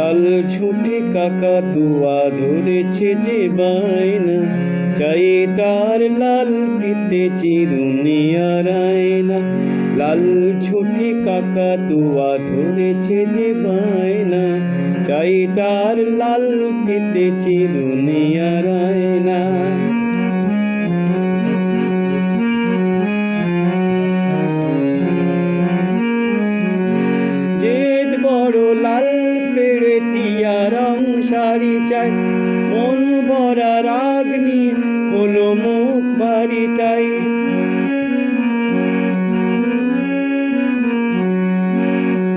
লাল ঝুঁটি কাকাতুয়া ধরেছে যে বায়না, চাই তার লাল ফিতে চিরুনি আর আয়না। লাল ঝুঁটি কাকাতুয়া ধরেছে যে বায়না, চাই তার লাল ফিতে চিরুনি আর আয়না। জেদ বড় লাল পেড়ে টিয়া রং শাড়ি চাই, মন ভরা রাগ নিয়ে হলো মুখ ভারী তাই।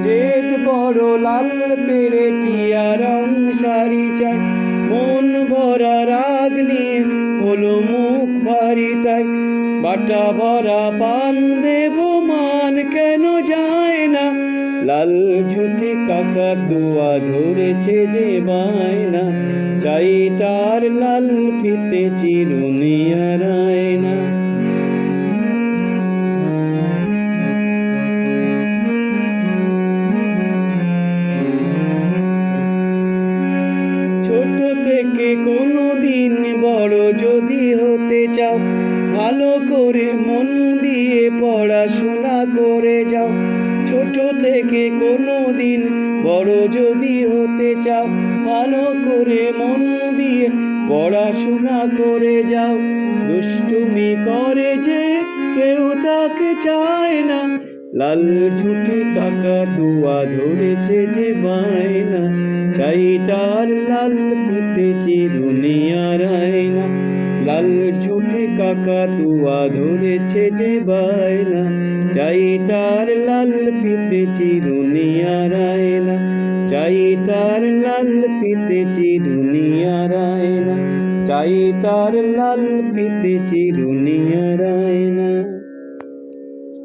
জেদ বড় লাল পেড়ে টিয়া রং শাড়ি চাই, মন ভরা রাগ নিয়ে হলো মুখ ভারী তাই। বাটা ভরা পান দেব মান কেন যায় না, লাল ঝুঁটি কাকাতুয়া ধরেছে যে বায়না, চাই তার লাল ফিতে চিরুনি আর আয়না। ছোট থেকে কোনোদিন বড় যদি হতে চাও, ভালো করে মন দিয়ে পড়াশোনা করে যাও। ছোট থেকে কোনোদিন বড় যদি হতে চাও, ভালো করে মন দিয়ে পড়াশোনা করে যাও। দুষ্টুমি করে যে কেউ তাকে চায় না, লাল ঝুঁটি কাকাতুয়া ধরেছে যে বায়না, চাই তার লাল ফিতে চিরুনি আর আয়না। লাল ঝুঁটি কাকাতুয়া ধরেছে যে বায়না, চাই তার লাল ফিতে চিরুনি আর আয়না। চাই তার লাল ফিতে চিরুনি আর আয়না, চাই তার লাল ফিতে চিরুনি।